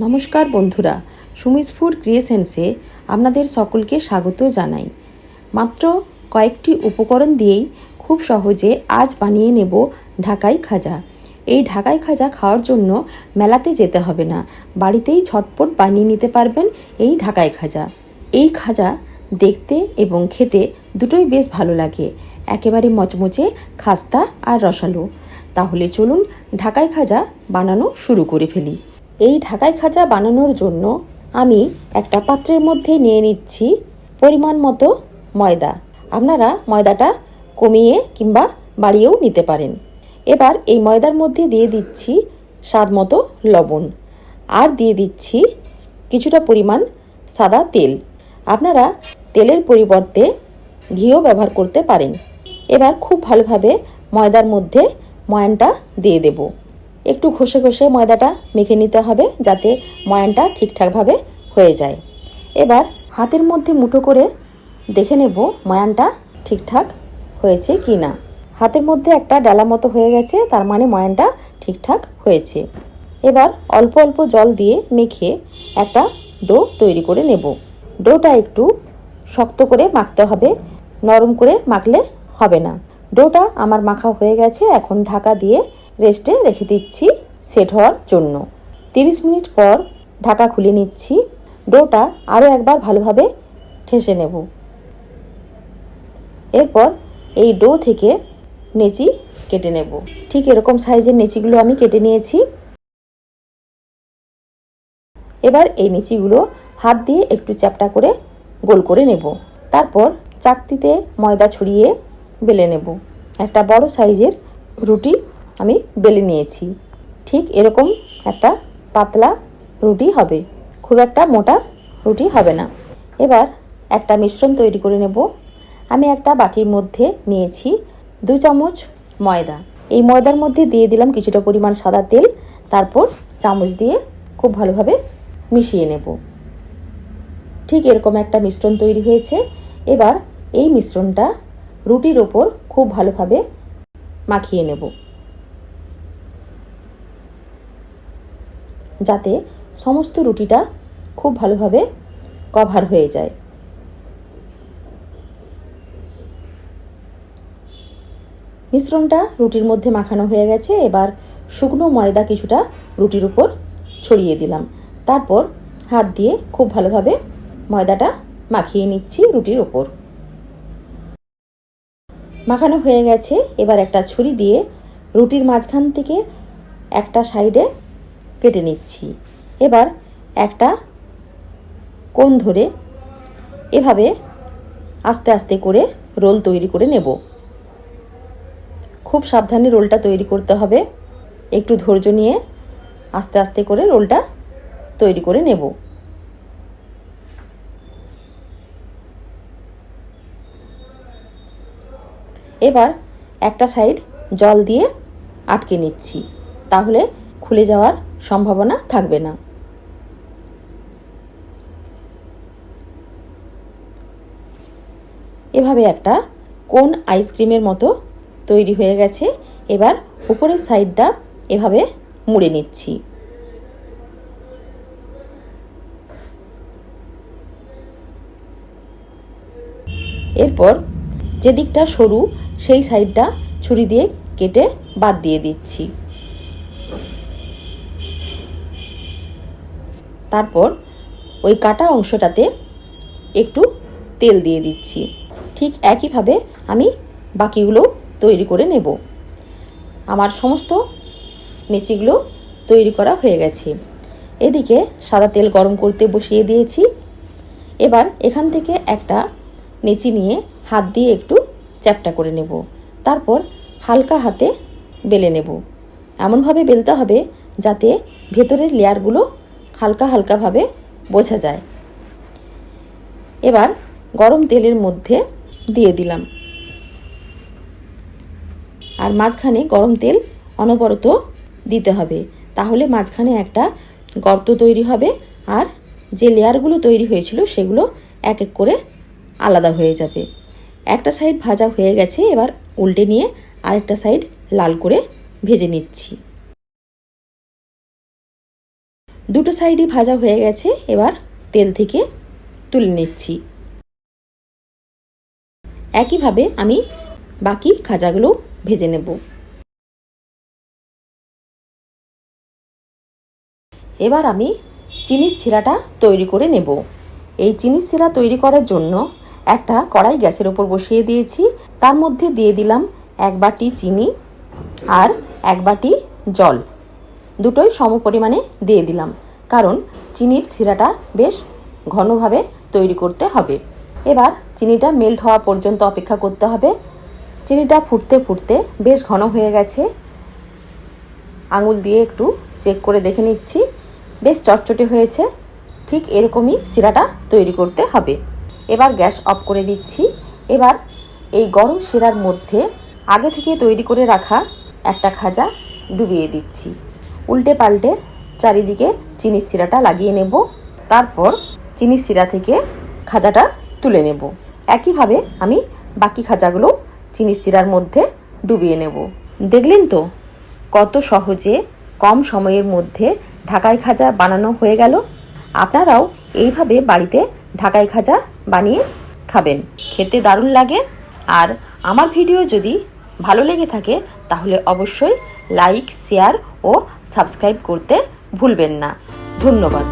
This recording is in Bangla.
নমস্কার বন্ধুরা, সুমিস ফুড ক্রিয়েশনসে আপনাদের সকলকে স্বাগত জানাই। মাত্র কয়েকটি উপকরণ দিয়েই খুব সহজে আজ বানিয়ে নেব ঢাকাই খাজা। এই ঢাকাই খাজা খাওয়ার জন্য মেলাতে যেতে হবে না, বাড়িতেই ঝটপট বানিয়ে নিতে পারবেন এই ঢাকাই খাজা। এই খাজা দেখতে এবং খেতে দুটোই বেশ ভালো লাগে, একেবারে মচমচে, খাস্তা আর রসালো। তাহলে চলুন ঢাকাই খাজা বানানো শুরু করে ফেলি। এই ঢাকাই খাজা বানানোর জন্য আমি একটা পাত্রের মধ্যে নিয়ে নিচ্ছি পরিমাণ মতো ময়দা। আপনারা ময়দাটা কমিয়ে কিংবা বাড়িয়েও নিতে পারেন। এবার এই ময়দার মধ্যে দিয়ে দিচ্ছি স্বাদ মতো লবণ, আর দিয়ে দিচ্ছি কিছুটা পরিমাণ সাদা তেল। আপনারা তেলের পরিবর্তে ঘিও ব্যবহার করতে পারেন। এবার খুব ভালোভাবে ময়দার মধ্যে ময়ানটা দিয়ে দেব। একটু ঘষে ঘষে ময়দাটা মেখে নিতে হবে যাতে ময়ানটা ঠিকঠাকভাবে হয়ে যায়। এবার হাতের মধ্যে মুঠো করে দেখে নেব ময়ানটা ঠিকঠাক হয়েছে কি না। হাতের মধ্যে একটা ডালা মতো হয়ে গেছে, তার মানে ময়ানটা ঠিকঠাক হয়েছে। এবার অল্প অল্প জল দিয়ে মেখে একটা ডো তৈরি করে নেব। ডোটা একটু শক্ত করে মাখতে হবে, নরম করে মাখলে হবে না। ডোটা আমার মাখা হয়ে গেছে, এখন ঢাকা দিয়ে রেস্টে রেখে দিচ্ছি সেট হওয়ার জন্য। 30 মিনিট পর ঢাকা খুলে নিচ্ছি। ডোটা আরও একবার ভালোভাবে ঠেসে নেব। এরপর এই ডো থেকে নেচি কেটে নেব। ঠিক এরকম সাইজের নেচিগুলো আমি কেটে নিয়েছি। এবার এই নেচিগুলো হাত দিয়ে একটু চ্যাপটা করে গোল করে নেব। তারপর চাকতিতে ময়দা ছড়িয়ে বেলে নেব। একটা বড় সাইজের রুটি আমি বেলে নিয়েছি। ঠিক এরকম একটা পাতলা রুটি হবে, খুব একটা মোটা রুটি হবে না। এবার একটা মিশ্রণ তৈরি করে নেব। আমি একটা বাটির মধ্যে নিয়েছি 2 চামচ ময়দা। এই ময়দার মধ্যে দিয়ে দিলাম কিছুটা পরিমাণ সাদা তেল, তারপর চামচ দিয়ে খুব ভালোভাবে মিশিয়ে নেব। ঠিক এরকম একটা মিশ্রণ তৈরি হয়েছে। এবার এই মিশ্রণটা রুটির ওপর খুব ভালোভাবে মাখিয়ে নেব যাতে সমস্ত রুটিটা খুব ভালোভাবে কভার হয়ে যায়। মিশ্রণটা রুটির মধ্যে মাখানো হয়ে গেছে। এবার শুকনো ময়দা কিছুটা রুটির উপর ছড়িয়ে দিলাম। তারপর হাত দিয়ে খুব ভালোভাবে ময়দাটা মাখিয়ে নিচ্ছি রুটির ওপর। মাখানো হয়ে গেছে। এবার একটা ছুরি দিয়ে রুটির মাঝখান থেকে একটা সাইডে কেটে নিচ্ছি। এবার একটা কোণ ধরে এভাবে আস্তে আস্তে করে রোল তৈরি করে নেব। খুব সাবধানে রোলটা তৈরি করতে হবে, একটু ধৈর্য নিয়ে আস্তে আস্তে করে রোলটা তৈরি করে নেব। এবার একটা সাইড জল দিয়ে আটকে নিচ্ছি, তাহলে খুলে যাওয়ার সম্ভাবনা থাকবে না। এভাবে একটা কোন আইসক্রিমের মতো তৈরি হয়ে গেছে। এবার উপরের সাইডটা এভাবে মুড়ে নিচ্ছি। এরপর যে দিকটা সরু সেই সাইডটা ছুরি দিয়ে কেটে বাদ দিয়ে দিচ্ছি। তারপর ওই কাটা অংশটাতে একটু তেল দিয়ে দিচ্ছি। ঠিক একইভাবে আমি বাকিগুলো তৈরি করে নেব। আমার সমস্ত নেচিগুলো তৈরি করা হয়ে গেছে। এদিকে সাদা তেল গরম করতে বসিয়ে দিয়েছি। এবার এখান থেকে একটা নেচি নিয়ে হাত দিয়ে একটু চ্যাপটা করে নেব। তারপর হালকা হাতে বেলে নেব। এমনভাবে বেলতে হবে যাতে ভেতরের লেয়ারগুলো হালকা হালকাভাবে বোঝা যায়। এবার গরম তেলের মধ্যে দিয়ে দিলাম, আর মাঝখানে গরম তেল অনবরত দিতে হবে, তাহলে মাঝখানে একটা গর্ত তৈরি হবে আর যে লেয়ারগুলো তৈরি হয়েছিল সেগুলো এক এক করে আলাদা হয়ে যাবে। একটা সাইড ভাজা হয়ে গেছে, এবার উল্টে নিয়ে আরেকটা সাইড লাল করে ভেজে নিচ্ছি। দুটো সাইডই ভাজা হয়ে গেছে, এবার তেল থেকে তুলে নিচ্ছি। একইভাবে আমি বাকি খাজাগুলো ভেজে নেব। এবার আমি চিনির শিরাটা তৈরি করে নেব। এই চিনির শিরা তৈরি করার জন্য একটা কড়াই গ্যাসের ওপর বসিয়ে দিয়েছি। তার মধ্যে দিয়ে দিলাম 1 বাটি চিনি আর 1 বাটি জল, দুটোই সম পরিমাণে দিয়ে দিলাম, কারণ চিনির শিরাটা বেশ ঘনভাবে তৈরি করতে হবে। এবার চিনিটা মেল্ট হওয়া পর্যন্ত অপেক্ষা করতে হবে। চিনিটা ফুটতে ফুটতে বেশ ঘন হয়ে গেছে। আঙুল দিয়ে একটু চেক করে দেখে নিচ্ছি, বেশ চটচটে হয়েছে। ঠিক এরকমই শিরাটা তৈরি করতে হবে। এবার গ্যাস অফ করে দিচ্ছি। এবার এই গরম শিরার মধ্যে আগে থেকে তৈরি করে রাখা একটা খাজা ডুবিয়ে দিচ্ছি। উল্টে পাল্টে চারিদিকে চিনির শিরাটা লাগিয়ে নেব। তারপর চিনির শিরা থেকে খাজাটা তুলে নেব। একইভাবে আমি বাকি খাজাগুলো চিনির শিরার মধ্যে ডুবিয়ে নেব। দেখলেন তো কত সহজে কম সময়ের মধ্যে ঢাকাই খাজা বানানো হয়ে গেল। আপনারাও এইভাবে বাড়িতে ঢাকাই খাজা বানিয়ে খাবেন, খেতে দারুণ লাগে। আর আমার ভিডিও যদি ভালো লেগে থাকে তাহলে অবশ্যই লাইক, শেয়ার ও সাবস্ক্রাইব করতে ভুলবেন না। ধন্যবাদ।